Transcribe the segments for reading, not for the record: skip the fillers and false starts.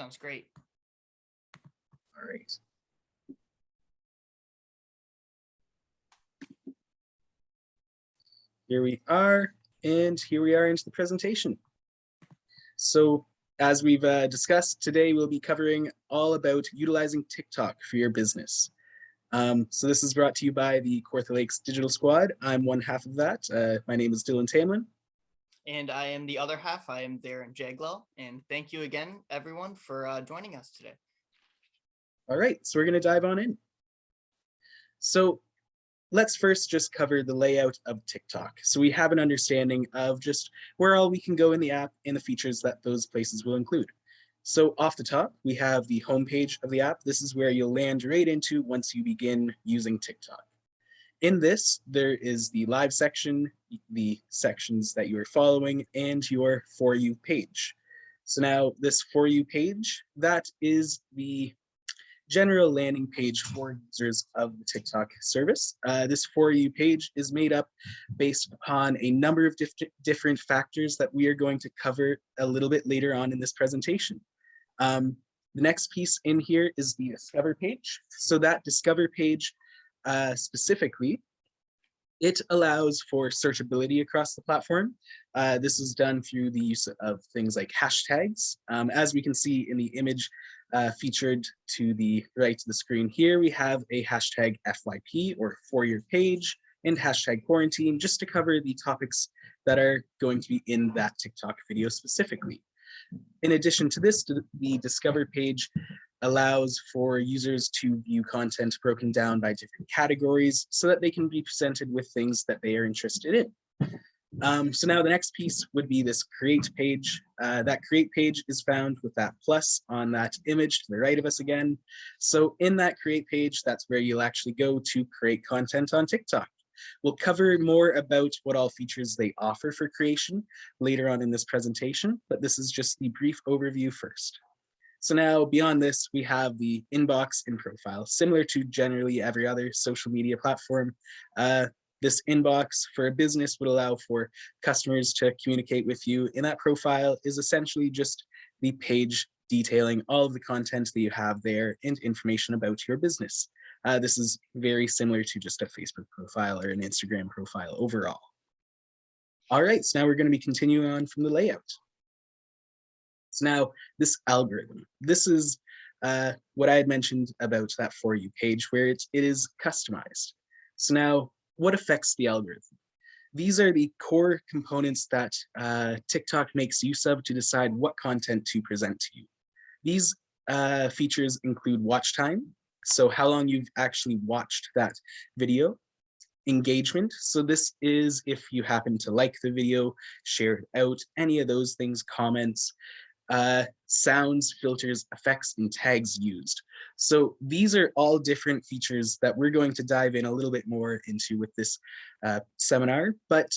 Sounds great. All right. Here we are, and here we are into the presentation. So as we've discussed, today we'll be covering all about utilizing TikTok for your business. So this is brought to you by the Kawartha Lakes Digital Squad. I'm one half of that. My name is Dylan Tamlin. And I am the other half. I am Darren Jaglell. And thank you again, everyone, for joining us today. All right, so we're going to dive on in. So let's first just cover the layout of TikTok, so we have an understanding of just where all we can go in the app and the features that those places will include. So off the top, we have the homepage of the app. This is where you'll land right into once you begin using TikTok. In this, there is the live section, the sections that you are following, and your For You page. So now this For You page, that is the general landing page for users of the TikTok service. This For You page is made up based upon a number of different factors that we are going to cover a little bit later on in this presentation. The next piece in here is the Discover page. So that Discover page specifically, it allows for searchability across the platform. This is done through the use of things like hashtags. As we can see in the image featured to the right of the screen here, we have a hashtag FYP or For Your page and hashtag quarantine, just to cover the topics that are going to be in that TikTok video specifically. In addition to this, the Discover page allows for users to view content broken down by different categories so that they can be presented with things that they are interested in. So now the next piece would be this Create page. That Create page is found with that plus on that image to the right of us again. So in that Create page, that's where you'll actually go to create content on TikTok. We'll cover more about what all features they offer for creation later on in this presentation, but this is just the brief overview first. So now beyond this, we have the inbox and profile. Similar to generally every other social media platform, this inbox for a business would allow for customers to communicate with you, and that profile is essentially just the page detailing all of the content that you have there and information about your business. This is very similar to just a Facebook profile or an Instagram profile overall. All right, so now we're going to be continuing on from the layout. So now this algorithm, this is what I had mentioned about that For You page where it is customized. So now what affects the algorithm? These are the core components that TikTok makes use of to decide what content to present to you. These features include watch time, so how long you've actually watched that video. Engagement, so this is if you happen to like the video, share it out, any of those things, comments, sounds, filters, effects, and tags used. So these are all different features that we're going to dive in a little bit more into with this seminar. But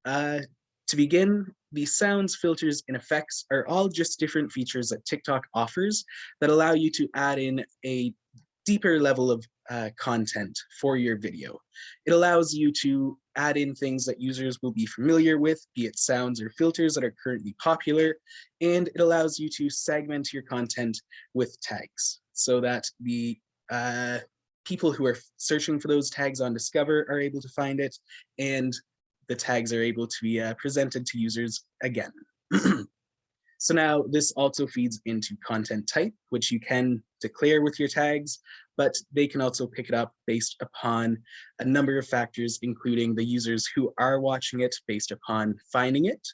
to begin, the sounds, filters, and effects are all just different features that TikTok offers that allow you to add in a deeper level of content for your video. It allows you to add in things that users will be familiar with, be it sounds or filters that are currently popular, and it allows you to segment your content with tags so that the people who are searching for those tags on Discover are able to find it, and the tags are able to be presented to users again. So now this also feeds into content type, which you can declare with your tags, but they can also pick it up based upon a number of factors, including the users who are watching it based upon finding it,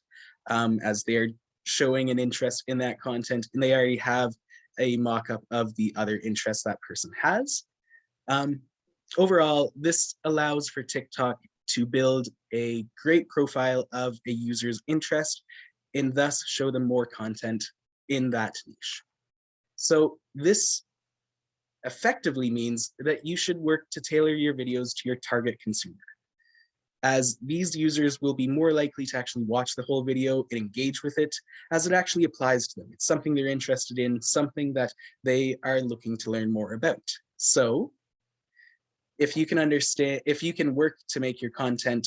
as they're showing an interest in that content and they already have a mock-up of the other interests that person has. Overall, this allows for TikTok to build a great profile of a user's interest and thus show them more content in that niche. So this effectively means that you should work to tailor your videos to your target consumer, as these users will be more likely to actually watch the whole video and engage with it as it actually applies to them. It's something they're interested in, something that they are looking to learn more about. So if you can work to make your content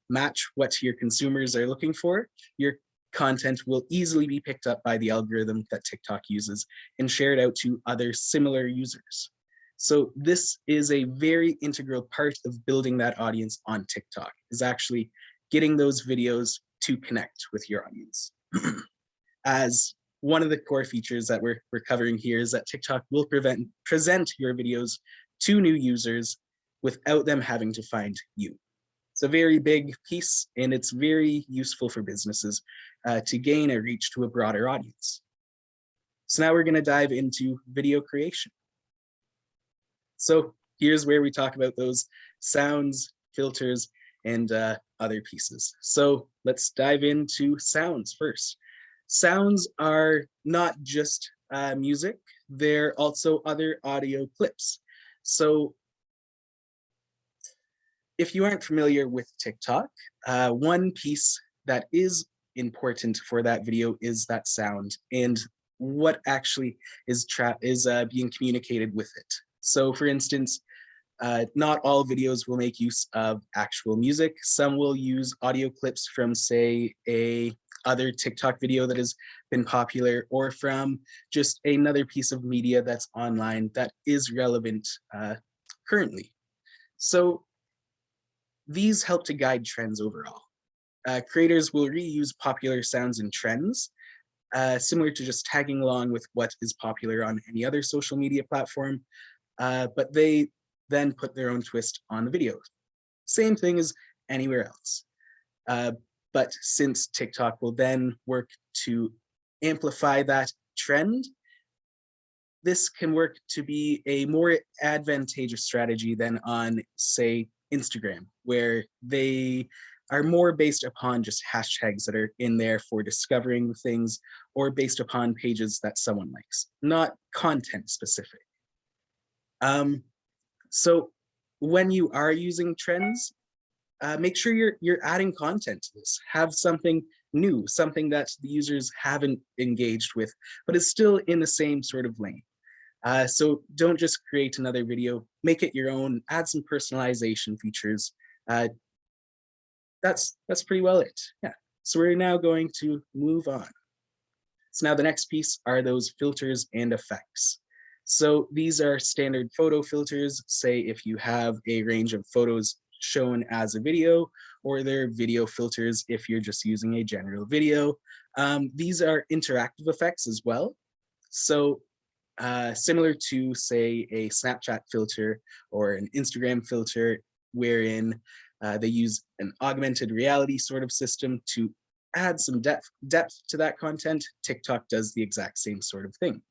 match what your consumers are looking for, you're content will easily be picked up by the algorithm that TikTok uses and shared out to other similar users. So this is a very integral part of building that audience on TikTok, is actually getting those videos to connect with your audience. As one of the core features that we're covering here is that TikTok will present your videos to new users without them having to find you. It's a very big piece, and it's very useful for businesses to gain a reach to a broader audience. So now we're going to dive into video creation. So here's where we talk about those sounds, filters, and other pieces. So let's dive into sounds first. Sounds are not just music, they're also other audio clips. So if you aren't familiar with TikTok, one piece that is important for that video is that sound and what actually is being communicated with it. So for instance, not all videos will make use of actual music. Some will use audio clips from, say, a other TikTok video that has been popular, or from just another piece of media that's online that is relevant currently. So these help to guide trends overall. Creators will reuse popular sounds and trends, similar to just tagging along with what is popular on any other social media platform, but they then put their own twist on the video. Same thing as anywhere else. But since TikTok will then work to amplify that trend, this can work to be a more advantageous strategy than on, say, Instagram, where they are more based upon just hashtags that are in there for discovering things, or based upon pages that someone likes, not content specific. So when you are using trends, make sure you're adding content to this. Have something new, something that the users haven't engaged with, but is still in the same sort of lane. So don't just create another video, make it your own, add some personalization features. That's pretty well it. Yeah. So we're now going to move on. So now the next piece are those filters and effects. So these are standard photo filters. Say if you have a range of photos shown as a video, or they're video filters if you're just using a general video. These are interactive effects as well. So similar to, say, a Snapchat filter or an Instagram filter, wherein they use an augmented reality sort of system to add some depth to that content. TikTok does the exact same sort of thing.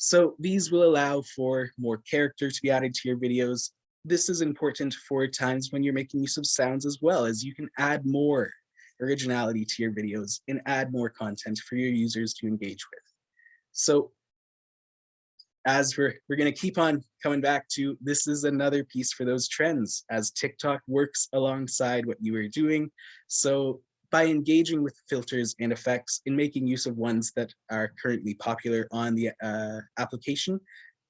So these will allow for more character to be added to your videos. This is important for times when you're making use of sounds, as well, as you can add more originality to your videos and add more content for your users to engage with. So as we're going to keep on coming back to, this is another piece for those trends, as TikTok works alongside what you are doing. So by engaging with filters and effects and making use of ones that are currently popular on the application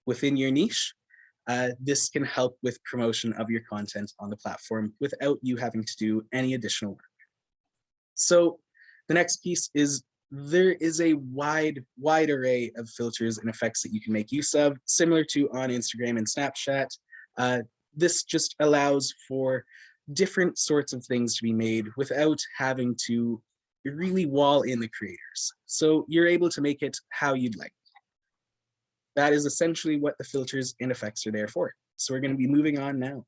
within your niche, this can help with promotion of your content on the platform without you having to do any additional work. So the next piece is, there is a wide array of filters and effects that you can make use of, similar to on Instagram and Snapchat. This just allows for different sorts of things to be made without having to really wall in the creators. So you're able to make it how you'd like. That is essentially what the filters and effects are there for. So we're going to be moving on now.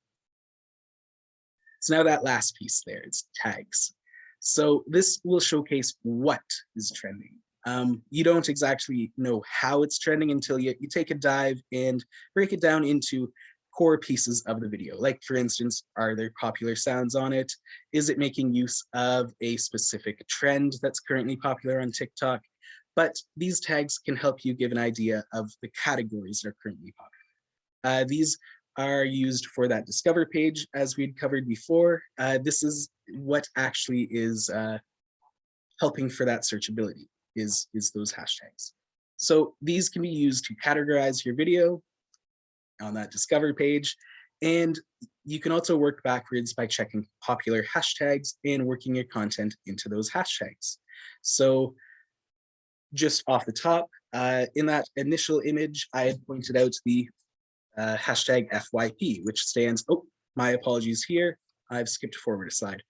So now that last piece there, it's tags. So this will showcase what is trending. You don't exactly know how it's trending until you take a dive and break it down into core pieces of the video. Like, for instance, are there popular sounds on it? Is it making use of a specific trend that's currently popular on TikTok? But these tags can help you give an idea of the categories that are currently popular. These are used for that Discover page, as we'd covered before. This is what actually is helping for that searchability, is those hashtags. So these can be used to categorize your video on that Discover page, And you can also work backwards by checking popular hashtags and working your content into those hashtags. So just off the top, in that initial image, I had pointed out the hashtag FYP, which stands, oh, my apologies here. I've skipped forward a slide,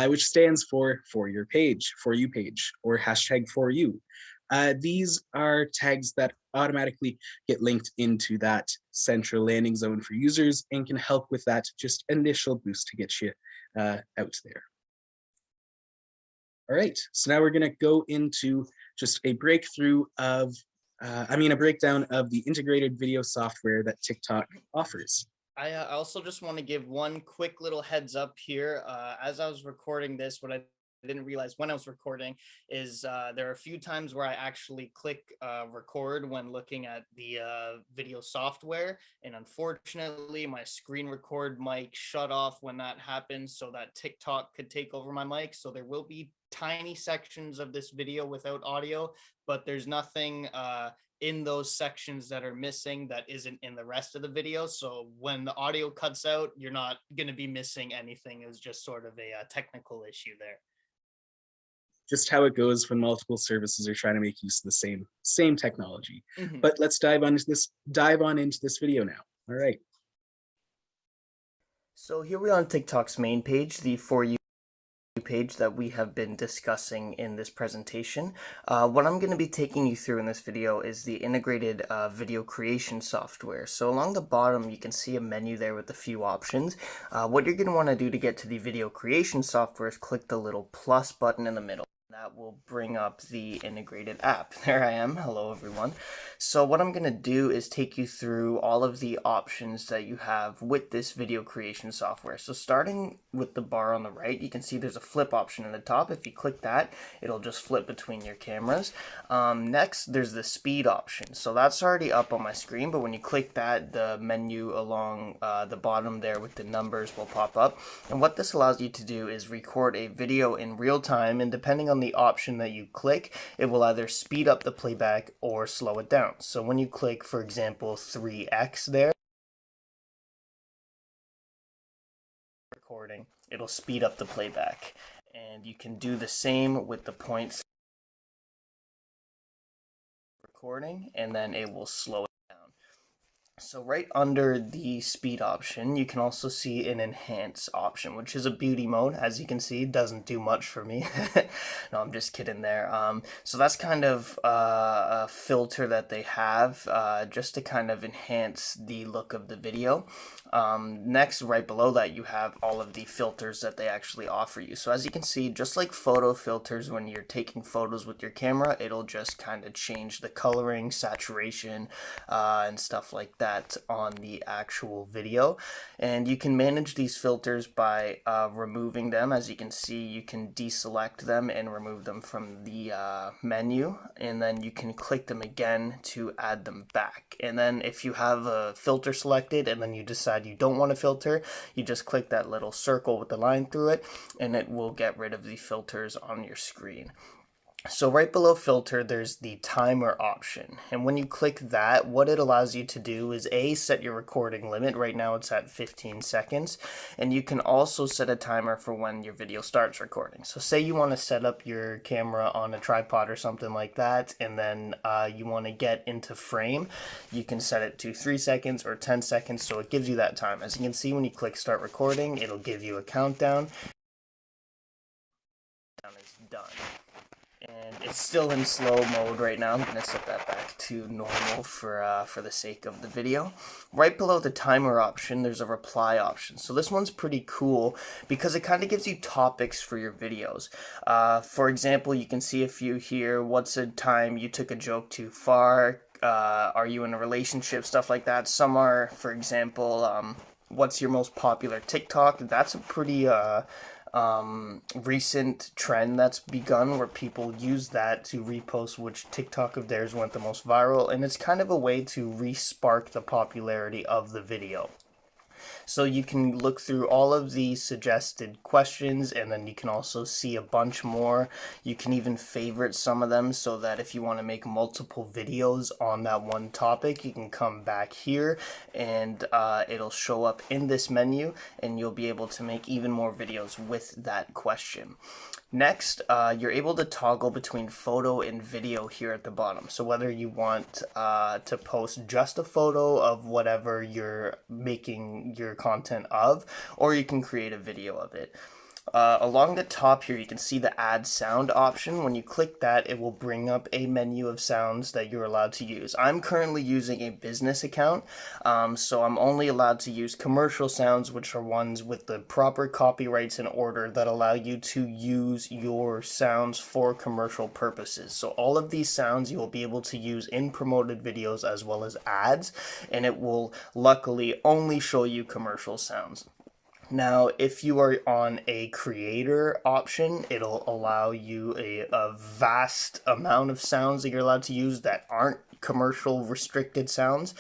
which stands for your page, for you page, or hashtag for you. These are tags that automatically get linked into that central landing zone for users and can help with that just initial boost to get you out there. All right, so now we're going to go into just a breakthrough of, a breakdown of the integrated video software that TikTok offers. I also just want to give one quick little heads up here. As I was recording this, what I didn't realize when I was recording is there are a few times where I actually click record when looking at the video software. And unfortunately, my screen record mic shut off when that happens so that TikTok could take over my mic. So there will be tiny sections of this video without audio, but there's nothing in those sections that are missing that isn't in the rest of the video. So when the audio cuts out, you're not going to be missing anything. It's just sort of a technical issue there. Just how it goes when multiple services are trying to make use of the same technology. But let's dive on into this video now. All right. So here we are on TikTok's main page, the For You page that we have been discussing in this presentation. What I'm going to be taking you through in this video is the integrated video creation software. So along the bottom, you can see a menu there with a few options. What you're going to want to do to get to the video creation software is click the little plus button in the middle. That will bring up the integrated app. There I am. Hello, everyone. So what I'm going to do is take you through all of the options that you have with this video creation software. So starting with the bar on the right, you can see there's a flip option in the top. If you click that, it'll just flip between your cameras. Next, there's the speed option. So that's already up on my screen, but when you click that, the menu along the bottom there with the numbers will pop up. And what this allows you to do is record a video in real time, and depending on the option that you click, it will either speed up the playback or slow it down. So when you click, for example, 3x there, recording, it'll speed up the playback. And you can do the same with the points recording, and then it will slow it down. So right under the speed option, you can also see an enhance option, which is a beauty mode. As you can see, it doesn't do much for me. No, I'm just kidding there. So that's kind of a filter that they have just to kind of enhance the look of the video. Next, right below that, you have all of the filters that they actually offer you. So as you can see, just like photo filters, when you're taking photos with your camera, it'll just kind of change the coloring, saturation, and stuff like that on the actual video. And you can manage these filters by removing them. As you can see, you can deselect them and remove them from the menu, and then you can click them again to add them back. And then if you have a filter selected and then you decide you don't want to filter, you just click that little circle with the line through it, and it will get rid of the filters on your screen. So right below filter, there's the timer option. And when you click that, what it allows you to do is set your recording limit. Right now it's at 15 seconds. And you can also set a timer for when your video starts recording. So say you want to set up your camera on a tripod or something like that, and then you want to get into frame, you can set it to 3 seconds or 10 seconds. So it gives you that time. As you can see, when you click start recording, it'll give you a countdown. It's done. And it's still in slow mode right now. I'm going to set that back to normal for the sake of the video. Right below the timer option, there's a reply option. So this one's pretty cool because it kind of gives you topics for your videos. For example, you can see a few here. What's a time you took a joke too far? Are you in a relationship? Stuff like that. Some are, for example, what's your most popular TikTok? That's a pretty recent trend that's begun where people use that to repost which TikTok of theirs went the most viral, and it's kind of a way to re-spark the popularity of the video. So you can look through all of the suggested questions, and then you can also see a bunch more. You can even favorite some of them, so that if you want to make multiple videos on that one topic, you can come back here and it'll show up in this menu, and you'll be able to make even more videos with that question. Next, you're able to toggle between photo and video here at the bottom. So whether you want to post just a photo of whatever you're making your content of, or you can create a video of it. Along the top here, you can see the add sound option. When you click that, it will bring up a menu of sounds that you're allowed to use. I'm currently using a business account, so I'm only allowed to use commercial sounds, which are ones with the proper copyrights in order that allow you to use your sounds for commercial purposes. So all of these sounds you will be able to use in promoted videos as well as ads, and it will luckily only show you commercial sounds. Now, if you are on a creator option, it'll allow you a vast amount of sounds that you're allowed to use that aren't commercial restricted sounds.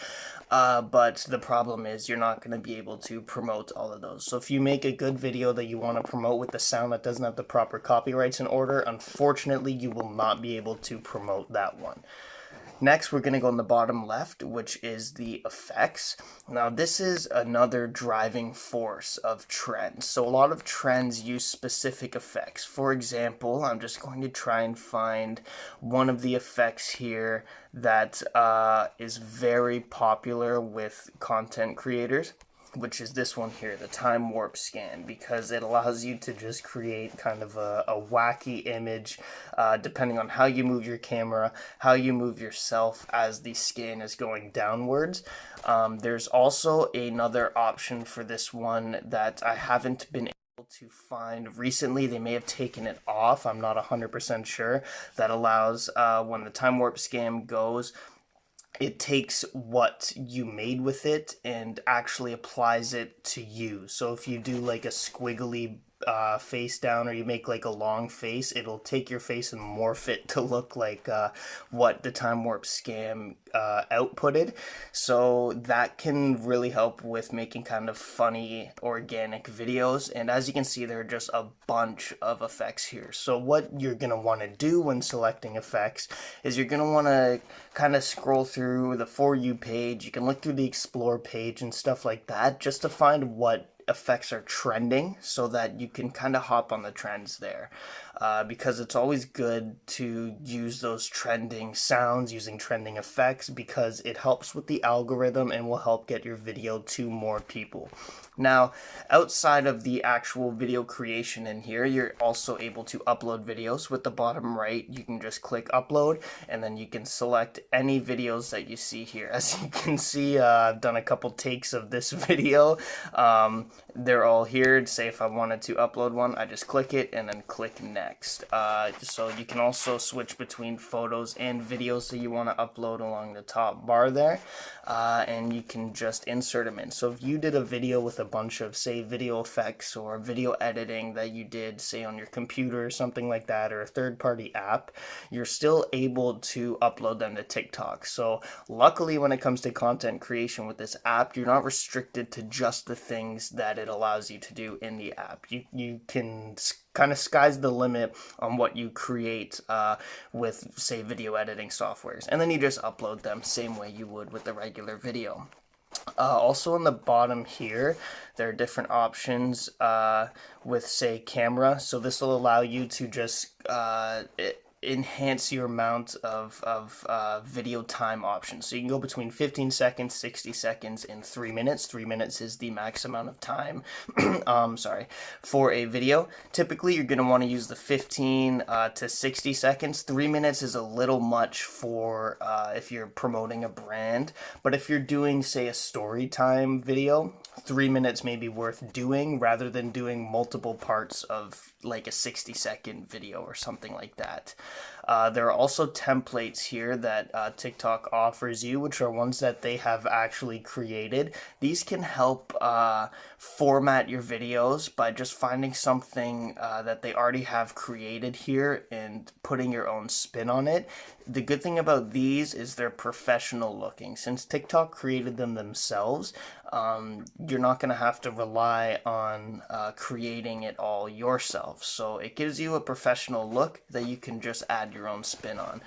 But the problem is you're not going to be able to promote all of those. So if you make a good video that you want to promote with the sound that doesn't have the proper copyrights in order, unfortunately, you will not be able to promote that one. Next, we're going to go in the bottom left, which is the effects. Now, this is another driving force of trends. So a lot of trends use specific effects. For example, I'm just going to try and find one of the effects here that is very popular with content creators, which is this one here, the time warp scan, because it allows you to just create kind of a wacky image depending on how you move your camera, how you move yourself as the scan is going downwards. There's also another option for this one that I haven't been able to find recently. They may have taken it off, I'm not 100% sure, that allows when the time warp scan goes, it takes what you made with it and actually applies it to you. So if you do like a squiggly face down, or you make like a long face, it'll take your face and morph it to look like what the time warp scam outputted. So that can really help with making kind of funny organic videos. And as you can see, there are just a bunch of effects here. So what you're gonna want to do when selecting effects is you're gonna want to kind of scroll through the For You page. You can look through the Explore page and stuff like that, just to find what effects are trending, so that you can kind of hop on the trends there, because it's always good to use those trending sounds using trending effects, because it helps with the algorithm and will help get your video to more people. Now, outside of the actual video creation in here, you're also able to upload videos. With the bottom right, you can just click upload, and then you can select any videos that you see here. As you can see, I've done a couple takes of this video. They're all here. Say if I wanted to upload one, I just click it and then click next. So you can also switch between photos and videos that you want to upload along the top bar there, and you can just insert them in. So if you did a video with a bunch of, say, video effects or video editing that you did, say, on your computer or something like that, or a third-party app, you're still able to upload them to TikTok. So luckily, when it comes to content creation with this app, you're not restricted to just the things that it allows you to do in the app. You can kind of sky's the limit on what you create with, say, video editing softwares, and then you just upload them same way you would with the regular video. Also in the bottom here, there are different options with, say, camera. So this will allow you to just enhance your amount of video time options. So you can go between 15 seconds, 60 seconds, and 3 minutes. 3 minutes is the max amount of time for a video. Typically, you're going to want to use the 15 to 60 seconds. 3 minutes is a little much for if you're promoting a brand. But if you're doing, say, a story time video, 3 minutes may be worth doing rather than doing multiple parts of like a 60-second video or something like that. There are also templates here that TikTok offers you, which are ones that they have actually created. These can help format your videos by just finding something that they already have created here and putting your own spin on it. The good thing about these is they're professional looking. Since TikTok created them themselves, you're not going to have to rely on creating it all yourself. So it gives you a professional look that you can just add your own spin on.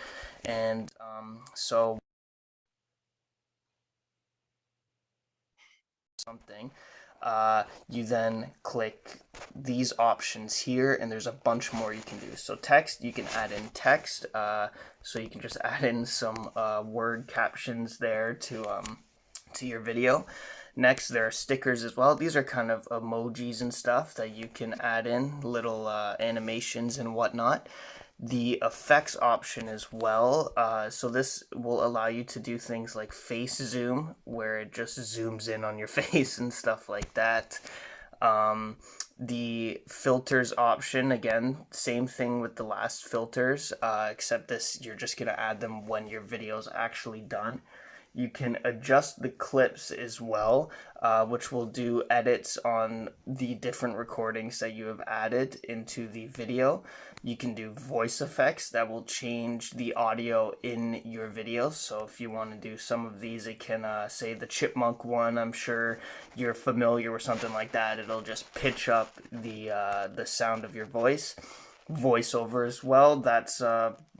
And so something, you then click these options here, and there's a bunch more you can do. So text, you can add in text, so you can just add in some word captions there to your video. Next, there are stickers as well. These are kind of emojis and stuff that you can add in, little animations and whatnot. The effects option as well. So this will allow you to do things like face zoom, where it just zooms in on your face and stuff like that. The filters option, again, same thing with the last filters, except this, you're just going to add them when your video is actually done. You can adjust the clips as well, which will do edits on the different recordings that you have added into the video. You can do voice effects that will change the audio in your video. So if you want to do some of these, it can say the chipmunk one. I'm sure you're familiar with something like that. It'll just pitch up the sound of your voice. Voiceover as well. That's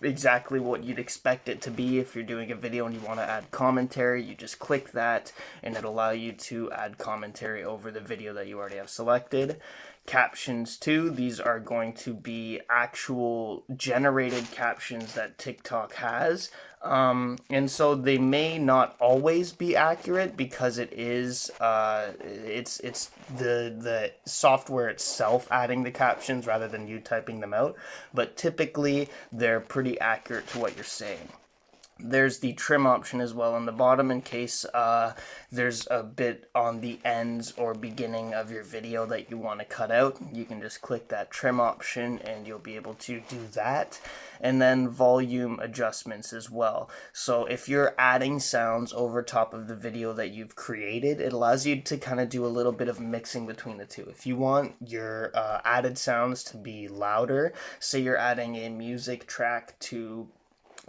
exactly what you'd expect it to be. If you're doing a video and you want to add commentary, you just click that and it'll allow you to add commentary over the video that you already have selected. Captions too, these are going to be actual generated captions that TikTok has. And so they may not always be accurate because it is it's the software itself adding the captions rather than you typing them out, but typically they're pretty accurate to what you're saying. There's the trim option as well on the bottom in case there's a bit on the ends or beginning of your video that you want to cut out. You can just click that trim option and you'll be able to do that. And then volume adjustments as well. So if you're adding sounds over top of the video that you've created, it allows you to kind of do a little bit of mixing between the two. If you want your added sounds to be louder, say you're adding a music track to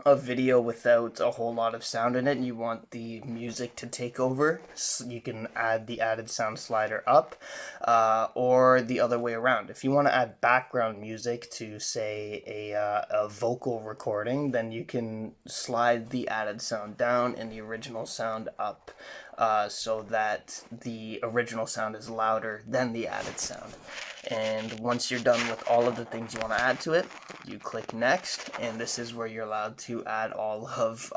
a video without a whole lot of sound in it and you want the music to take over, so you can add the added sound slider up, or the other way around. If you want to add background music to, say, a vocal recording, then you can slide the added sound down and the original sound up, so that the original sound is louder than the added sound. And once you're done with all of the things you want to add to it, you click next, and this is where you're allowed to add all of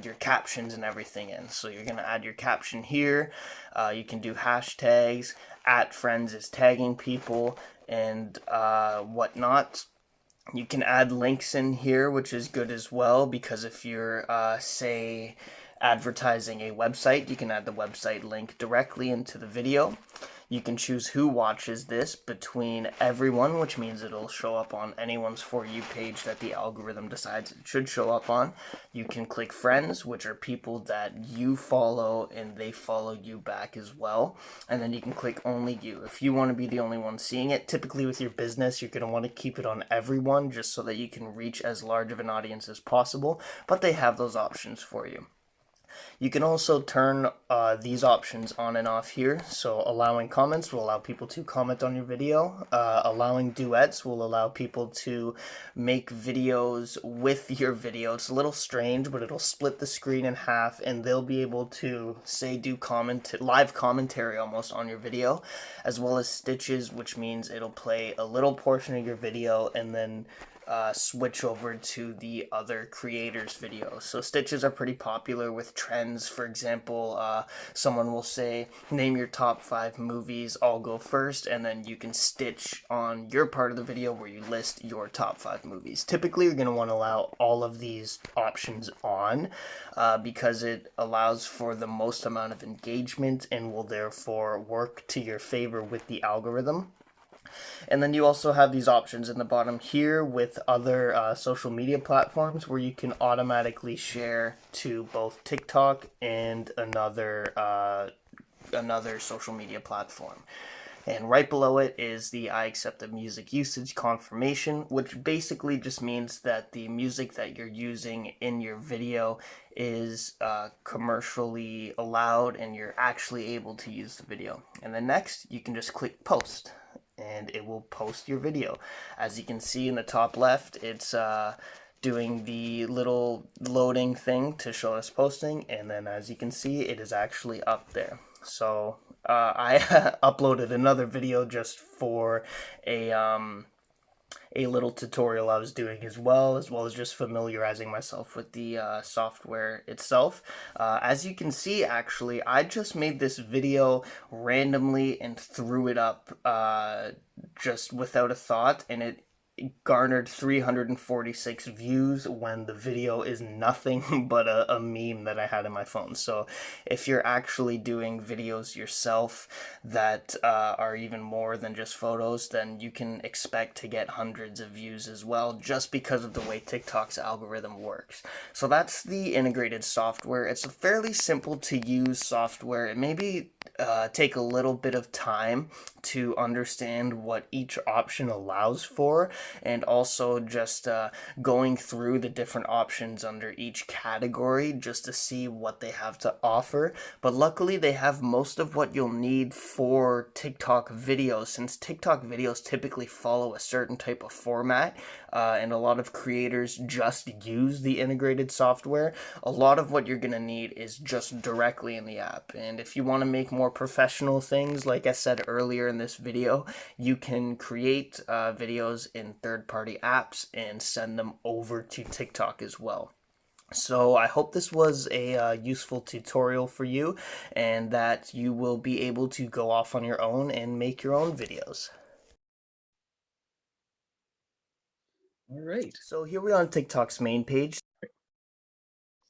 your captions and everything in. So you're going to add your caption here. You can do hashtags, @friends is tagging people, and whatnot. You can add links in here, which is good as well, because if you're, say, advertising a website, you can add the website link directly into the video. You can choose who watches this between everyone, which means it'll show up on anyone's For You page that the algorithm decides it should show up on. You can click friends, which are people that you follow and they follow you back as well. And then you can click only you. If you want to be the only one seeing it, typically with your business, you're going to want to keep it on everyone just so that you can reach as large of an audience as possible, but they have those options for you. You can also turn these options on and off here. So allowing comments will allow people to comment on your video. Allowing duets will allow people to make videos with your video. It's a little strange, but it'll split the screen in half and they'll be able to, say, do live commentary almost on your video, as well as stitches, which means it'll play a little portion of your video and then switch over to the other creators' videos. So stitches are pretty popular with trends. For example, someone will say, name your top 5 movies, I'll go first, and then you can stitch on your part of the video where you list your top 5 movies. Typically, you're going to want to allow all of these options on because it allows for the most amount of engagement and will therefore work to your favor with the algorithm. And then you also have these options in the bottom here with other social media platforms where you can automatically share to both TikTok and another social media platform. And right below it is the I accept the music usage confirmation, which basically just means that the music that you're using in your video is commercially allowed and you're actually able to use the video. And then next, you can just click post and it will post your video. As you can see in the top left, it's doing the little loading thing to show us posting, and then as you can see, it is actually up there. So I uploaded another video just for a little tutorial I was doing as well as just familiarizing myself with the software itself. As you can see, actually, I just made this video randomly and threw it up just without a thought, and it garnered 346 views when the video is nothing but a meme that I had in my phone. So if you're actually doing videos yourself that are even more than just photos, then you can expect to get hundreds of views as well, just because of the way TikTok's algorithm works. So that's the integrated software. It's a fairly simple to use software. It maybe take a little bit of time to understand what each option allows for, and also just going through the different options under each category just to see what they have to offer. But luckily, they have most of what you'll need for TikTok videos, since TikTok videos typically follow a certain type of format, and a lot of creators just use the integrated software. A lot of what you're going to need is just directly in the app. And if you want to make more professional things, like I said earlier in this video, you can create videos in third-party apps and send them over to TikTok as well. So I hope this was a useful tutorial for you, and that you will be able to go off on your own and make your own videos. All right. So here we are on TikTok's main page.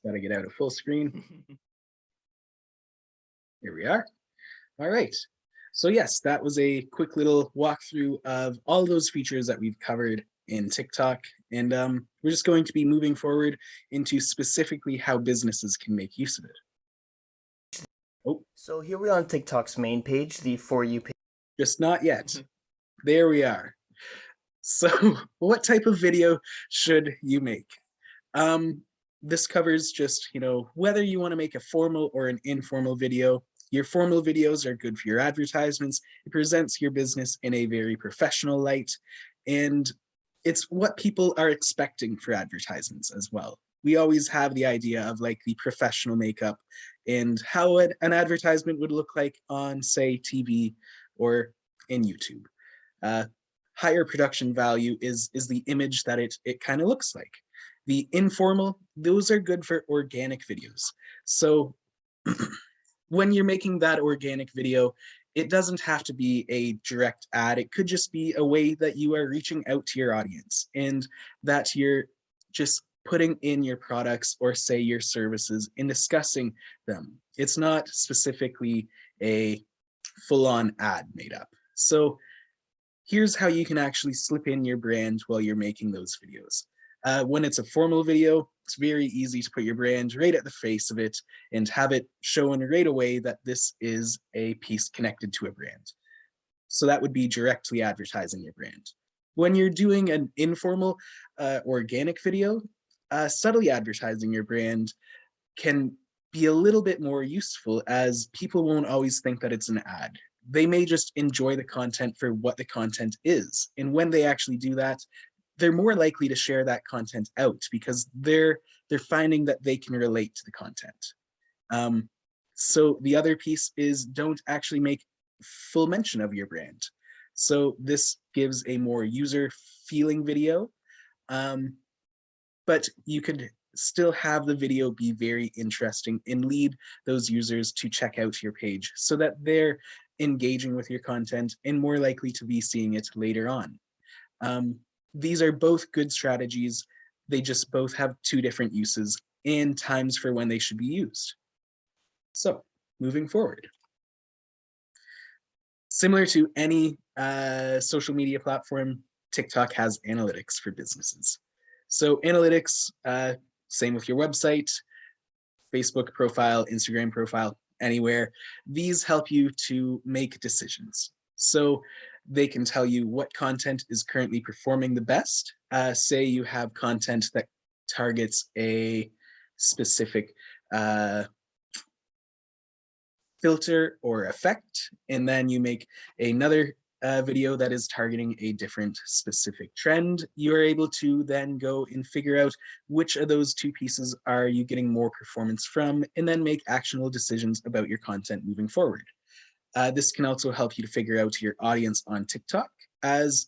Gotta get out of full screen. Here we are. All right. So yes, that was a quick little walkthrough of all those features that we've covered in TikTok. And we're just going to be moving forward into specifically how businesses can make use of it. Oh, So here we are on TikTok's main page, the For You page. just not yet. There we are. So what type of video should you make? This covers just, whether you want to make a formal or an informal video. Your formal videos are good for your advertisements. It presents your business in a very professional light, and it's what people are expecting for advertisements as well. We always have the idea of like the professional makeup and how an advertisement would look like on, say, TV or in YouTube. Higher production value is the image that it kind of looks like. The informal, those are good for organic videos. So when you're making that organic video, it doesn't have to be a direct ad. It could just be a way that you are reaching out to your audience and that you're just putting in your products or say your services and discussing them. It's not specifically a full-on ad made up. So here's how you can actually slip in your brand while you're making those videos. When it's a formal video, it's very easy to put your brand right at the face of it and have it shown right away that this is a piece connected to a brand. So that would be directly advertising your brand. When you're doing an informal organic video, subtly advertising your brand can be a little bit more useful, as people won't always think that it's an ad. They may just enjoy the content for what the content is. And when they actually do that, they're more likely to share that content out because they're finding that they can relate to the content. So the other piece is don't actually make full mention of your brand. So this gives a more user feeling video, but you could still have the video be very interesting and lead those users to check out your page so that they're engaging with your content and more likely to be seeing it later on. These are both good strategies. They just both have two different uses and times for when they should be used. So moving forward. Similar to any social media platform, TikTok has analytics for businesses. So analytics, same with your website, Facebook profile, Instagram profile, anywhere. These help you to make decisions. So they can tell you what content is currently performing the best. Say you have content that targets a specific filter or effect, and then you make another video that is targeting a different specific trend, you are able to then go and figure out which of those two pieces are you getting more performance from, and then make actionable decisions about your content moving forward. This can also help you to figure out your audience on TikTok, as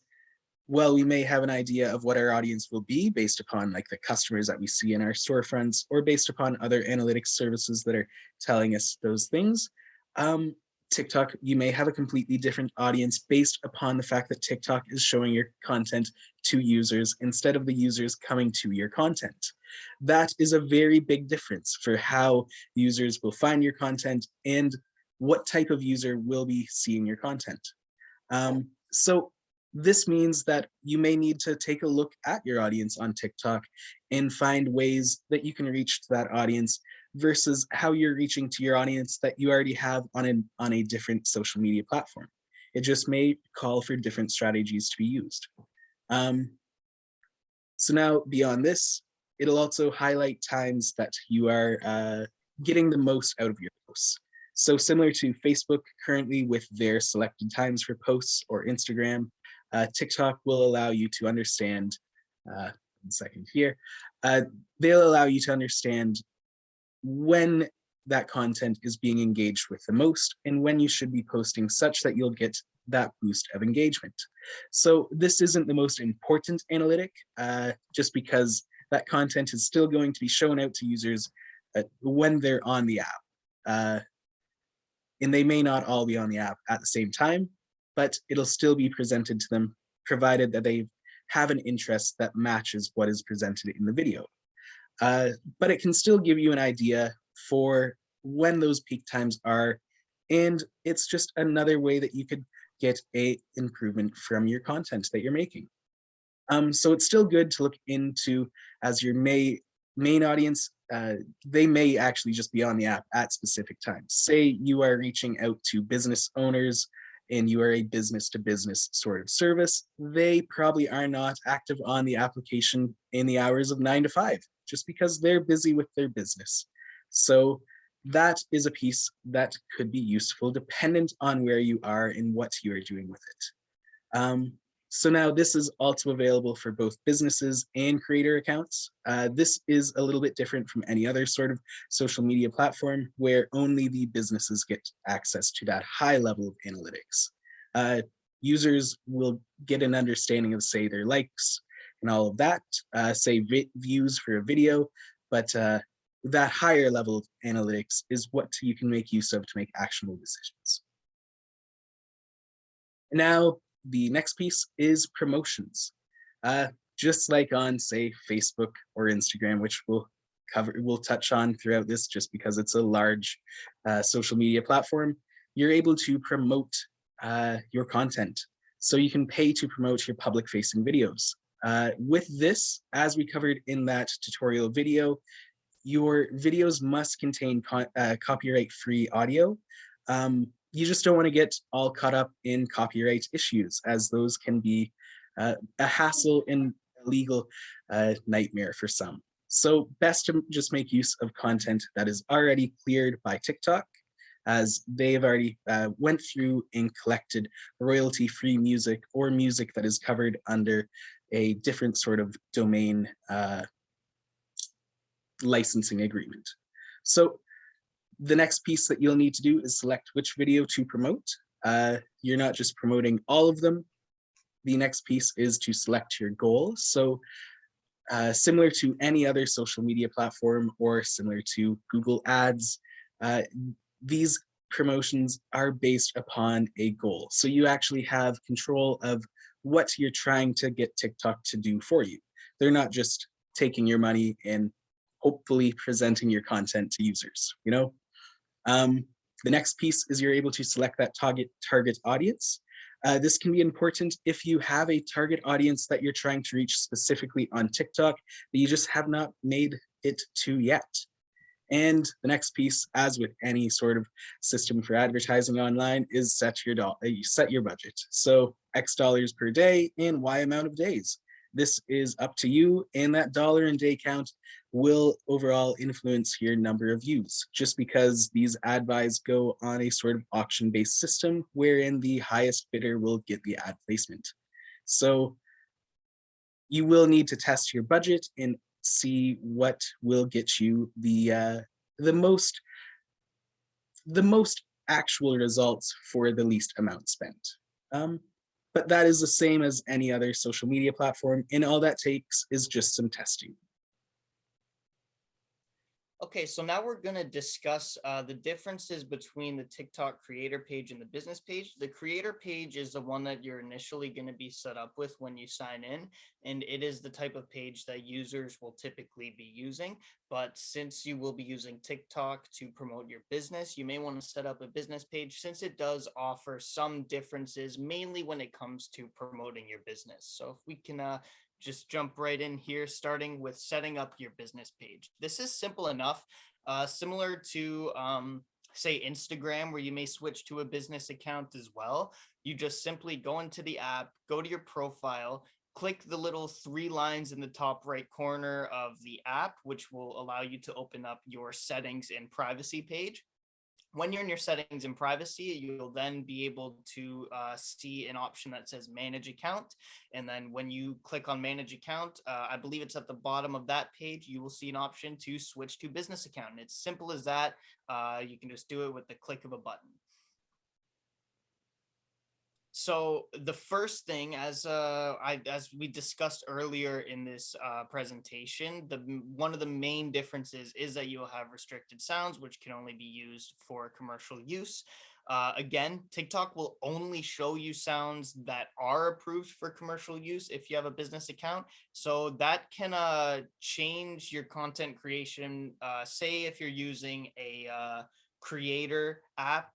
well, we may have an idea of what our audience will be based upon like the customers that we see in our storefronts, or based upon other analytics services that are telling us those things. Um, TikTok, you may have a completely different audience based upon the fact that TikTok is showing your content to users instead of the users coming to your content. That is a very big difference for how users will find your content and what type of user will be seeing your content. So this means that you may need to take a look at your audience on TikTok and find ways that you can reach to that audience versus how you're reaching to your audience that you already have on a different social media platform. It just may call for different strategies to be used. So now beyond this, it'll also highlight times that you are getting the most out of your posts. So similar to Facebook currently with their selected times for posts, or Instagram, TikTok will allow you to understand, 1 second here, they'll allow you to understand when that content is being engaged with the most and when you should be posting such that you'll get that boost of engagement. So this isn't the most important analytic, just because that content is still going to be shown out to users when they're on the app. And they may not all be on the app at the same time, but it'll still be presented to them, provided that they have an interest that matches what is presented in the video. But it can still give you an idea for when those peak times are, and it's just another way that you could get a improvement from your content that you're making. So it's still good to look into as your main audience. They may actually just be on the app at specific times. Say you are reaching out to business owners and you are a business to business sort of service, they probably are not active on the application in the hours of 9 to 5, just because they're busy with their business. So that is a piece that could be useful dependent on where you are and what you are doing with it. So now this is also available for both businesses and creator accounts. This is a little bit different from any other sort of social media platform where only the businesses get access to that high level of analytics. Users will get an understanding of, say, their likes and all of that, say views for a video, but that higher level of analytics is what you can make use of to make actionable decisions. Now, the next piece is promotions. Just like on, say, Facebook or Instagram, which we'll touch on throughout this just because it's a large social media platform, you're able to promote your content. So you can pay to promote your public facing videos. With this, as we covered in that tutorial video, your videos must contain copyright free audio. You just don't want to get all caught up in copyright issues, as those can be a hassle and a legal nightmare for some. So best to just make use of content that is already cleared by TikTok, as they've already went through and collected royalty-free music or music that is covered under a different sort of domain licensing agreement. So the next piece that you'll need to do is select which video to promote. You're not just promoting all of them. The next piece is to select your goal. So similar to any other social media platform or similar to Google Ads, these promotions are based upon a goal. So you actually have control of what you're trying to get TikTok to do for you. They're not just taking your money and hopefully presenting your content to users, you know? The next piece is you're able to select that target audience. This can be important if you have a target audience that you're trying to reach specifically on TikTok that you just have not made it to yet. And the next piece, as with any sort of system for advertising online, is you set your budget. So X dollars per day and Y amount of days. This is up to you, and that dollar and day count will overall influence your number of views, just because these ad buys go on a sort of auction-based system wherein the highest bidder will get the ad placement. So you will need to test your budget and see what will get you the most the most actual results for the least amount spent. Um, but that is the same as any other social media platform, and all that takes is just some testing. Okay, so now we're going to discuss the differences between the TikTok creator page and the business page. The creator page is the one that you're initially going to be set up with when you sign in, and it is the type of page that users will typically be using. But since you will be using TikTok to promote your business, you may want to set up a business page since it does offer some differences, mainly when it comes to promoting your business. So if we can just jump right in here, starting with setting up your business page. This is simple enough, similar to say Instagram, where you may switch to a business account as well. You just simply go into the app, go to your profile, click the little 3 lines in the top right corner of the app, which will allow you to open up your settings and privacy page. When you're in your settings and privacy, you'll then be able to see an option that says manage account. And then when you click on manage account, I believe it's at the bottom of that page, you will see an option to switch to business account. And it's simple as that. You can just do it with the click of a button. So the first thing, as we discussed earlier in this presentation, one of the main differences is that you'll have restricted sounds, which can only be used for commercial use. Again, TikTok will only show you sounds that are approved for commercial use if you have a business account. So that can change your content creation. Say if you're using a creator app,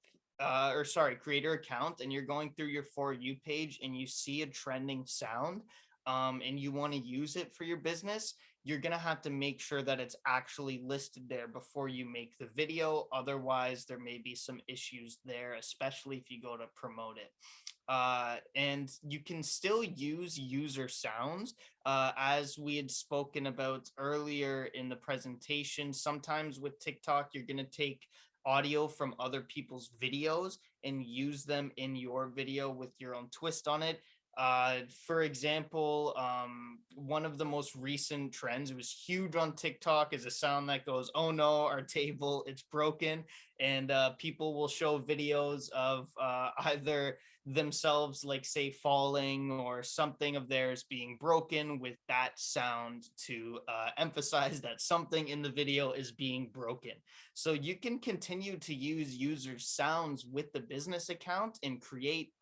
creator account, and you're going through your For You page and you see a trending sound, and you want to use it for your business, you're going to have to make sure that it's actually listed there before you make the video. Otherwise, there may be some issues there, especially if you go to promote it. And you can still use user sounds, as we had spoken about earlier in the presentation. Sometimes with TikTok, you're going to take audio from other people's videos and use them in your video with your own twist on it. For example, one of the most recent trends, it was huge on TikTok, is a sound that goes, "Oh no, our table, it's broken." And people will show videos of either themselves, like say falling, or something of theirs being broken, with that sound to emphasize that something in the video is being broken. So you can continue to use user sounds with the business account and create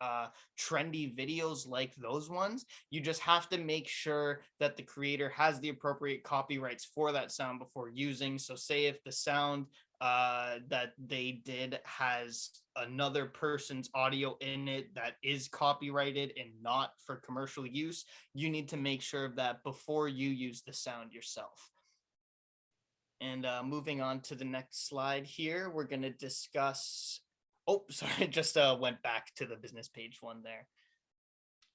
trendy videos like those ones. You just have to make sure that the creator has the appropriate copyrights for that sound before using. So say if the sound that they did has another person's audio in it that is copyrighted and not for commercial use, you need to make sure of that before you use the sound yourself. And moving on to the next slide here, we're going to discuss, oh, sorry, just went back to the business page one there.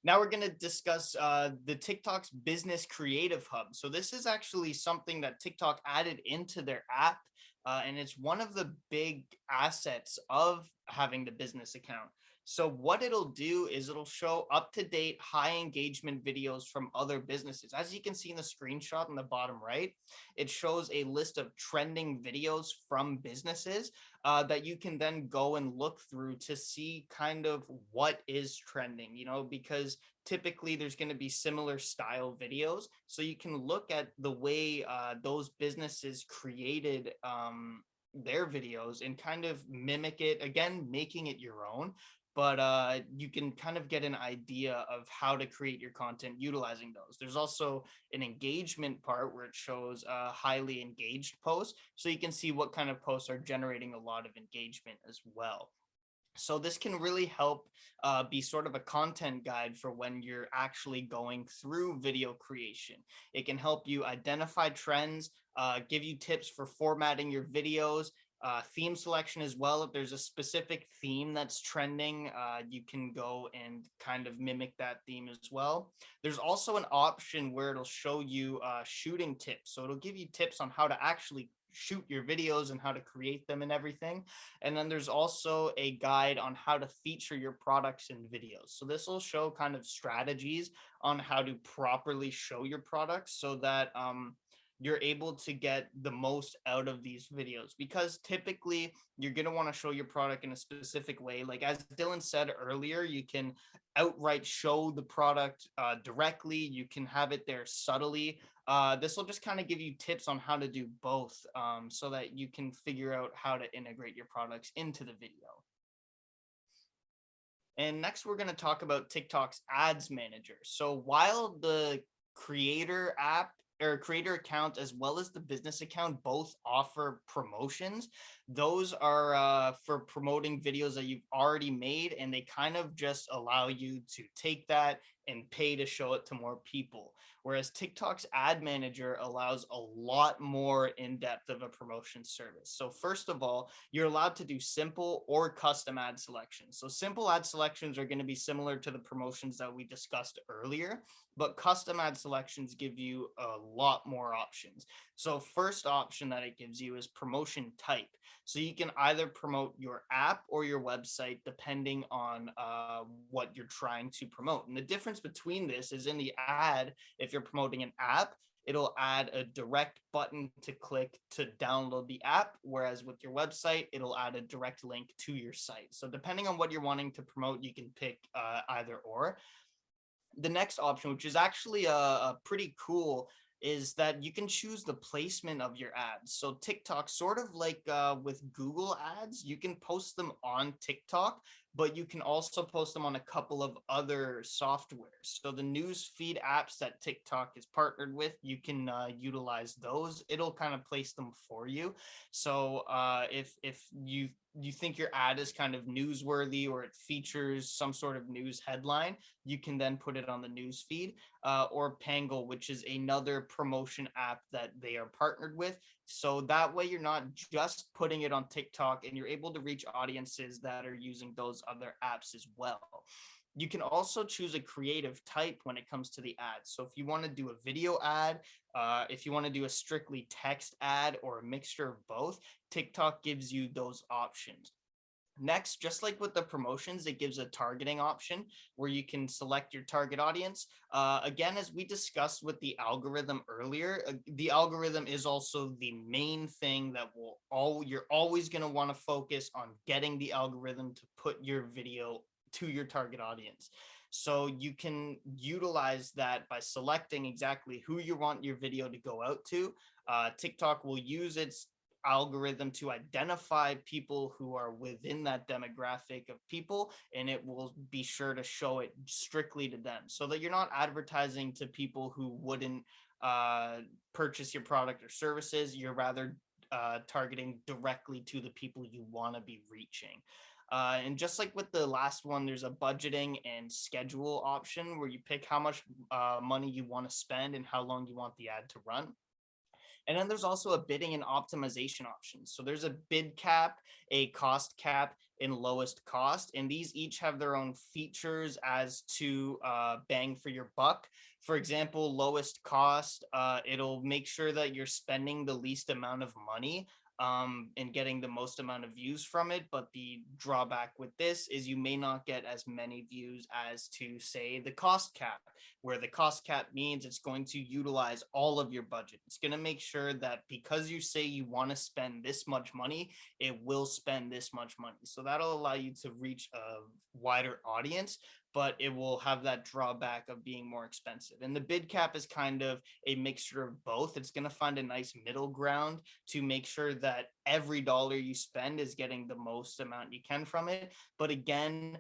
Now we're going to discuss the TikTok's Business Creative Hub. So this is actually something that TikTok added into their app, and it's one of the big assets of having the business account. So what it'll do is it'll show up-to-date, high engagement videos from other businesses. As you can see in the screenshot in the bottom right, it shows a list of trending videos from businesses that you can then go and look through to see kind of what is trending, because typically there's going to be similar style videos. So you can look at the way those businesses created their videos and kind of mimic it, again, making it your own. But you can kind of get an idea of how to create your content utilizing those. There's also an engagement part where it shows highly engaged posts. So you can see what kind of posts are generating a lot of engagement as well. So this can really help be sort of a content guide for when you're actually going through video creation. It can help you identify trends, give you tips for formatting your videos, theme selection as well. If there's a specific theme that's trending, you can go and kind of mimic that theme as well. There's also an option where it'll show you shooting tips. So it'll give you tips on how to actually shoot your videos and how to create them and everything. And then there's also a guide on how to feature your products in videos. So this will show kind of strategies on how to properly show your products so that you're able to get the most out of these videos, because typically you're going to want to show your product in a specific way. Like as Dylan said earlier, you can outright show the product directly, you can have it there subtly. This will just kind of give you tips on how to do both, so that you can figure out how to integrate your products into the video. And next, we're going to talk about TikTok's ads manager. So while the creator app or creator account as well as the business account both offer promotions, those are for promoting videos that you've already made, and they kind of just allow you to take that and pay to show it to more people. Whereas TikTok's ad manager allows a lot more in depth of a promotion service. So, first of all, you're allowed to do simple or custom ad selections. So, simple ad selections are going to be similar to the promotions that we discussed earlier, but custom ad selections give you a lot more options. So, first option that it gives you is promotion type. So you can either promote your app or your website depending on what you're trying to promote. And the difference between this is in the ad, if you're promoting an app, it'll add a direct button to click to download the app. Whereas with your website, it'll add a direct link to your site. So depending on what you're wanting to promote, you can pick either or. The next option, which is actually a pretty cool, is that you can choose the placement of your ads. So TikTok, sort of like with Google ads, you can post them on TikTok, but you can also post them on a couple of other softwares. So the news feed apps that TikTok is partnered with, you can utilize those. It'll kind of place them for you. So if you think your ad is kind of newsworthy or it features some sort of news headline, you can then put it on the news feed. Or Pangle, which is another promotion app that they are partnered with. So that way you're not just putting it on TikTok, and you're able to reach audiences that are using those other apps as well. You can also choose a creative type when it comes to the ads. So if you want to do a video ad, if you want to do a strictly text ad, or a mixture of both, TikTok gives you those options. Next, just like with the promotions, it gives a targeting option where you can select your target audience. Again, as we discussed with the algorithm earlier, the algorithm is also the main thing that you're always going to want to focus on, getting the algorithm to put your video to your target audience. So you can utilize that by selecting exactly who you want your video to go out to. TikTok will use its algorithm to identify people who are within that demographic of people, and it will be sure to show it strictly to them, so that you're not advertising to people who wouldn't purchase your product or services. You're rather targeting directly to the people you want to be reaching. And just like with the last one, there's a budgeting and schedule option where you pick how much money you want to spend and how long you want the ad to run. And then there's also a bidding and optimization option. So there's a bid cap, a cost cap, and lowest cost. And these each have their own features as to bang for your buck. For example, lowest cost, it'll make sure that you're spending the least amount of money and getting the most amount of views from it. But the drawback with this is you may not get as many views as to, say, the cost cap, where the cost cap means it's going to utilize all of your budget. It's going to make sure that because you say you want to spend this much money, it will spend this much money. So that'll allow you to reach a wider audience, but it will have that drawback of being more expensive. And the bid cap is kind of a mixture of both. It's going to find a nice middle ground to make sure that every dollar you spend is getting the most amount you can from it. But again,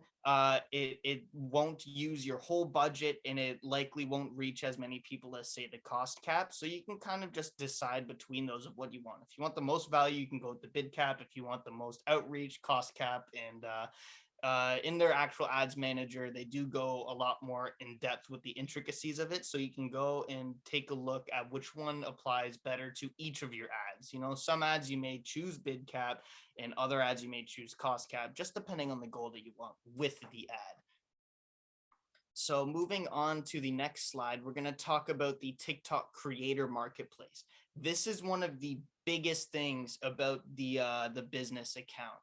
it won't use your whole budget, and it likely won't reach as many people as, say, the cost cap. So you can kind of just decide between those of what you want. If you want the most value, you can go with the bid cap. If you want the most outreach, cost cap. And in their actual ads manager, they do go a lot more in depth with the intricacies of it. So you can go and take a look at which one applies better to each of your ads. You know, some ads you may choose bid cap, and other ads you may choose cost cap, just depending on the goal that you want with the ad. So moving on to the next slide, we're going to talk about the TikTok creator marketplace. This is one of the biggest things about the business account.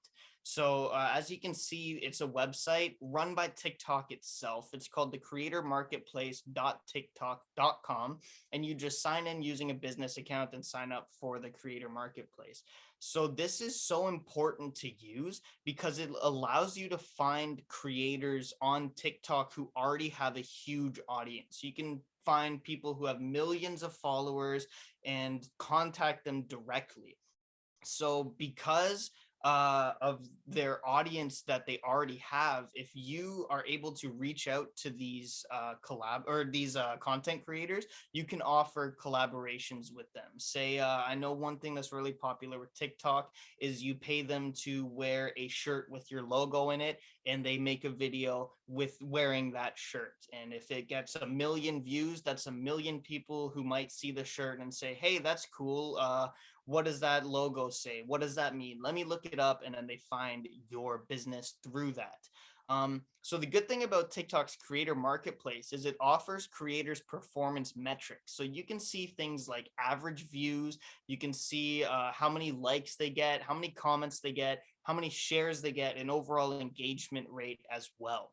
So as you can see, it's a website run by TikTok itself. It's called the creatormarketplace.tiktok.com, and you just sign in using a business account and sign up for the creator marketplace. So this is so important to use because it allows you to find creators on TikTok who already have a huge audience. You can find people who have millions of followers and contact them directly. So because of their audience that they already have, if you are able to reach out to these content creators, you can offer collaborations with them. Say, I know one thing that's really popular with TikTok is you pay them to wear a shirt with your logo in it, and they make a video with wearing that shirt. And if it gets 1 million views, that's 1 million people who might see the shirt and say, hey, that's cool. What does that logo say? What does that mean? Let me look it up. And then they find your business through that. So the good thing about TikTok's creator marketplace is it offers creators performance metrics. So you can see things like average views, you can see how many likes they get, how many comments they get, how many shares they get, and overall engagement rate as well.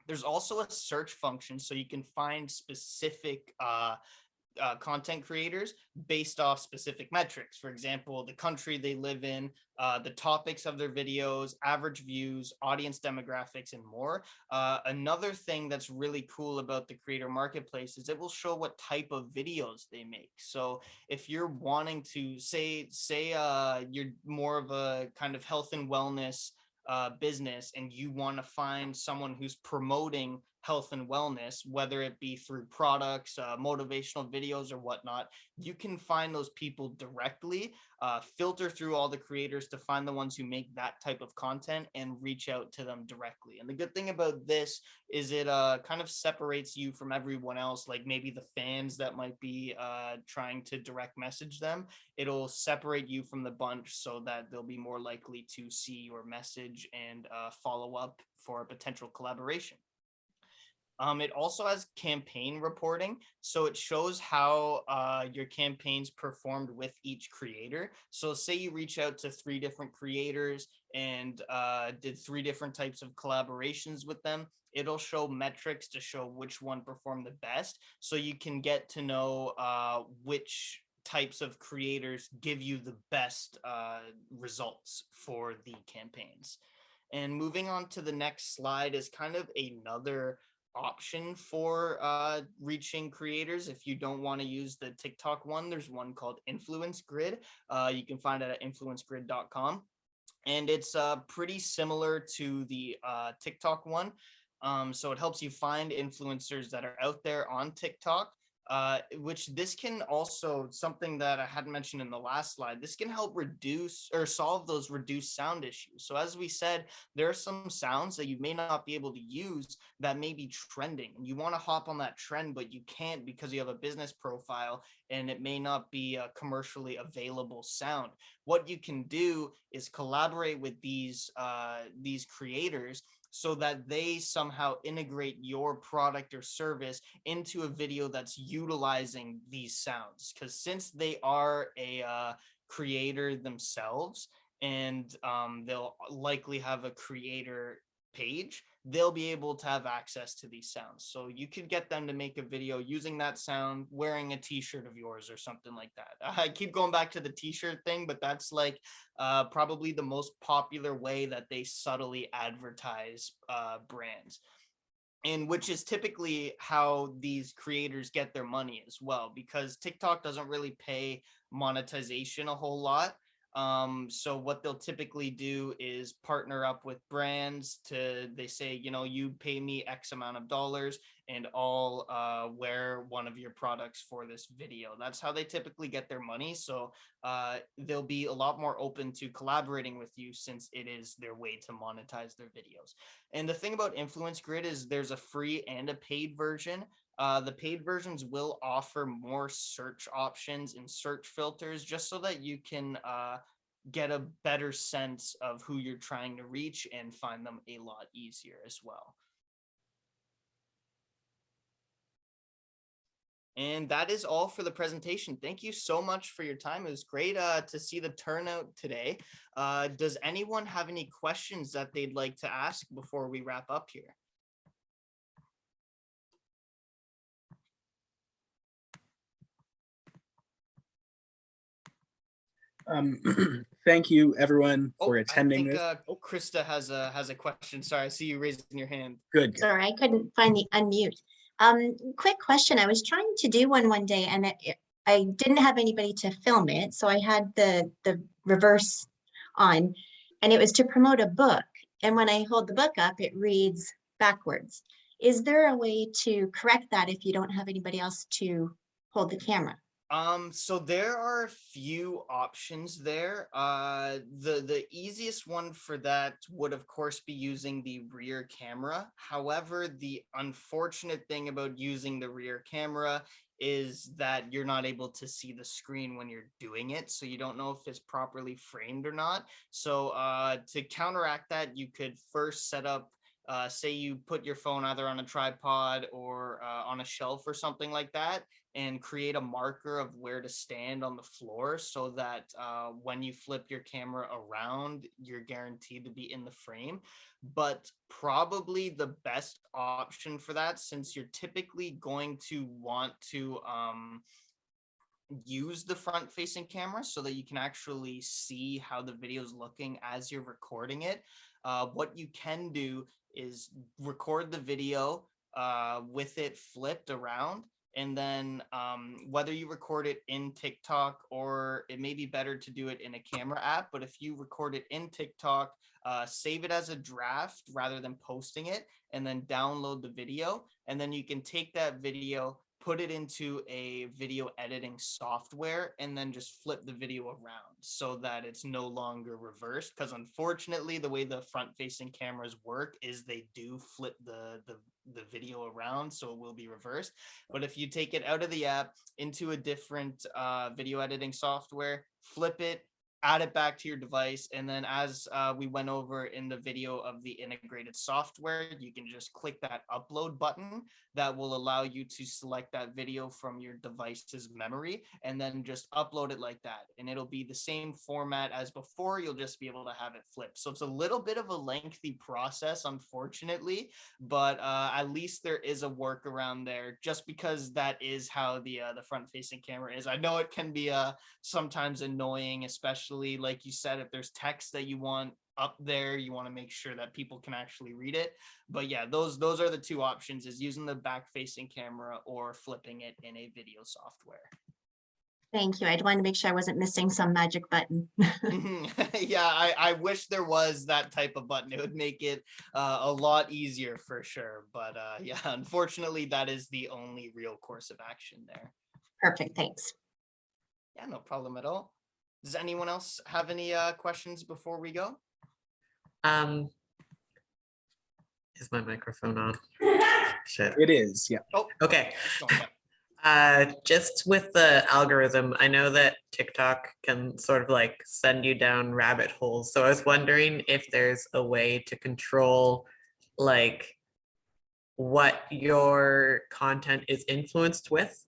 There's also a search function, so you can find specific content creators based off specific metrics. For example, the country they live in, the topics of their videos, average views, audience demographics, and more. Another thing that's really cool about the creator marketplace is it will show what type of videos they make. So if you're wanting to say you're more of a kind of health and wellness business, and you want to find someone who's promoting health and wellness, whether it be through products, motivational videos, or whatnot, you can find those people directly, filter through all the creators to find the ones who make that type of content and reach out to them directly. And the good thing about this is it kind of separates you from everyone else, like maybe the fans that might be trying to direct message them. It'll separate you from the bunch so that they'll be more likely to see your message and follow up for a potential collaboration. It also has campaign reporting, so it shows how your campaigns performed with each creator. So say you reach out to 3 different creators and did 3 different types of collaborations with them. It'll show metrics to show which one performed the best, so you can get to know which types of creators give you the best results for the campaigns. And moving on to the next slide is kind of another option for reaching creators. If you don't want to use the TikTok one, there's one called Influence Grid. You can find it at influencegrid.com. And it's pretty similar to the TikTok one. So it helps you find influencers that are out there on TikTok, which this can also, something that I hadn't mentioned in the last slide, this can help reduce or solve those reduced sound issues. So as we said, there are some sounds that you may not be able to use that may be trending. You want to hop on that trend, but you can't because you have a business profile and it may not be a commercially available sound. What you can do is collaborate with these creators so that they somehow integrate your product or service into a video that's utilizing these sounds. Because since they are a creator themselves, and they'll likely have a creator page, they'll be able to have access to these sounds. So you could get them to make a video using that sound, wearing a t-shirt of yours or something like that. I keep going back to the t-shirt thing, but that's like probably the most popular way that they subtly advertise brands, and which is typically how these creators get their money as well, because TikTok doesn't really pay monetization a whole lot. So what they'll typically do is partner up with brands they say, you pay me X amount of dollars and I'll wear one of your products for this video. That's how they typically get their money. So they'll be a lot more open to collaborating with you since it is their way to monetize their videos. And the thing about Influence Grid is there's a free and a paid version. The paid versions will offer more search options and search filters just so that you can get a better sense of who you're trying to reach and find them a lot easier as well. And that is all for the presentation. Thank you so much for your time. It was great to see the turnout today. Does anyone have any questions that they'd like to ask before we wrap up here? Thank you everyone for attending I this. think Krista has a question. Sorry, I see you raising your hand. Good. Sorry, I couldn't find the unmute. Quick question. I was trying to do one day and I didn't have anybody to film it. So I had the reverse on and it was to promote a book. And when I hold the book up, it reads backwards. Is there a way to correct that if you don't have anybody else to hold the camera? So there are a few options there. The easiest one for that would of course be using the rear camera. However, the unfortunate thing about using the rear camera is that you're not able to see the screen when you're doing it, so you don't know if it's properly framed or not. So to counteract that, you could first set up say you put your phone either on a tripod or on a shelf or something like that, and create a marker of where to stand on the floor so that when you flip your camera around, you're guaranteed to be in the frame. But probably the best option for that, since you're typically going to want to use the front facing camera so that you can actually see how the video is looking as you're recording it, what you can do is record the video with it flipped around. And then whether you record it in TikTok, or it may be better to do it in a camera app, but if you record it in TikTok, save it as a draft rather than posting it, and then download the video. And then you can take that video, put it into a video editing software, and then just flip the video around so that it's no longer reversed. Because unfortunately, the way the front facing cameras work is they do flip the video around, so it will be reversed. But if you take it out of the app into a different video editing software, flip it, add it back to your device, and then as we went over in the video of the integrated software, you can just click that upload button that will allow you to select that video from your device's memory and then just upload it like that, and it'll be the same format as before. You'll just be able to have it flipped. So it's a little bit of a lengthy process, unfortunately, but at least there is a workaround there, just because that is how the front facing camera is. I know it can be sometimes annoying, especially like you said, if there's text that you want up there, you want to make sure that people can actually read it. But yeah, those are the two options, is using the back facing camera or flipping it in a video software. Thank you. I wanted to make sure I wasn't missing some magic button. Yeah, I wish there was that type of button. It would make it a lot easier for sure. But yeah, unfortunately, that is the only real course of action there. Perfect. Thanks. Yeah, no problem at all. Does anyone else have any questions before we go? Is my microphone on? Shit. It is, yeah. Oh, Okay. yeah. Just with the algorithm, I know that TikTok can sort of like send you down rabbit holes. So I was wondering if there's a way to control like what your content is influenced with,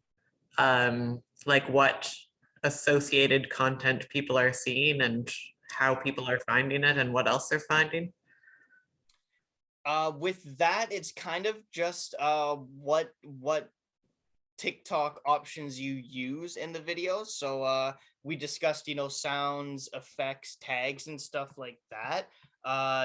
like what associated content people are seeing and how people are finding it and what else they're finding. With that, it's kind of just what TikTok options you use in the videos. So we discussed, sounds, effects, tags, and stuff like that.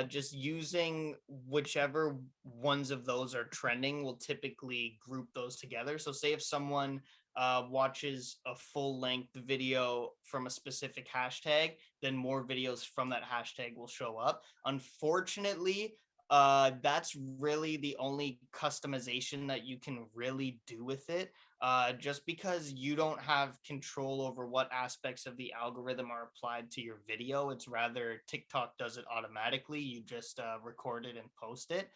Just using whichever ones of those are trending will typically group those together. So say if someone watches a full length video from a specific hashtag, then more videos from that hashtag will show up. Unfortunately, that's really the only customization that you can really do with it. Just because you don't have control over what aspects of the algorithm are applied to your video. It's rather TikTok does it automatically. You just record it and post it.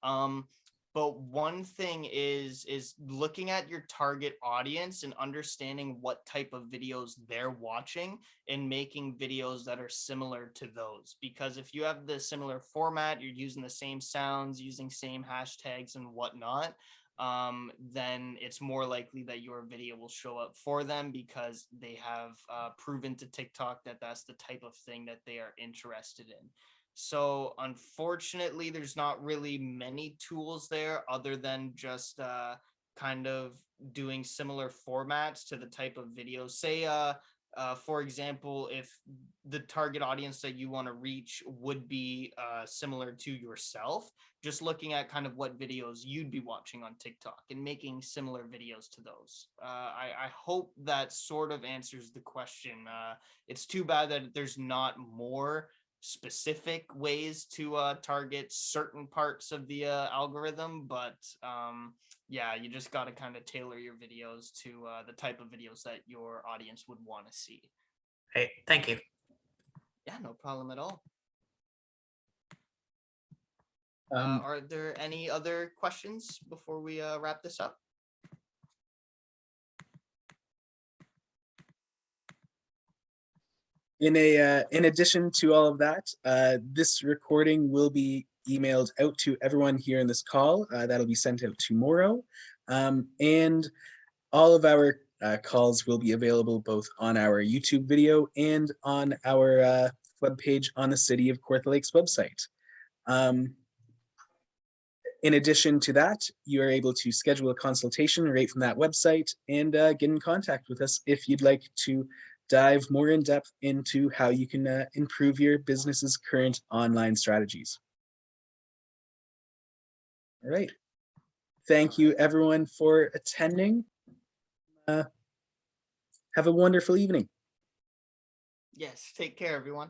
But one thing is looking at your target audience and understanding what type of videos they're watching and making videos that are similar to those. Because if you have the similar format, you're using the same sounds, using same hashtags and whatnot, then it's more likely that your video will show up for them because they have proven to TikTok that that's the type of thing that they are interested in. So unfortunately, there's not really many tools there other than just kind of doing similar formats to the type of videos. Say, for example, if the target audience that you want to reach would be similar to yourself, just looking at kind of what videos you'd be watching on TikTok and making similar videos to those. I hope that sort of answers the question. It's too bad that there's not more specific ways to target certain parts of the algorithm, but yeah, you just got to kind of tailor your videos to the type of videos that your audience would want to see. Great, thank you. Yeah, no problem at all. Um, Are there any other questions before we wrap this up? in addition to all of that, this recording will be emailed out to everyone here in this call. That'll be sent out tomorrow. And all of our calls will be available both on our YouTube video and on our webpage on the City of Kawartha Lakes website. In addition to that, you are able to schedule a consultation right from that website and get in contact with us if you'd like to dive more in depth into how you can improve your business's current online strategies. All right. Thank you everyone for attending. Have a wonderful evening. Yes, take care, everyone.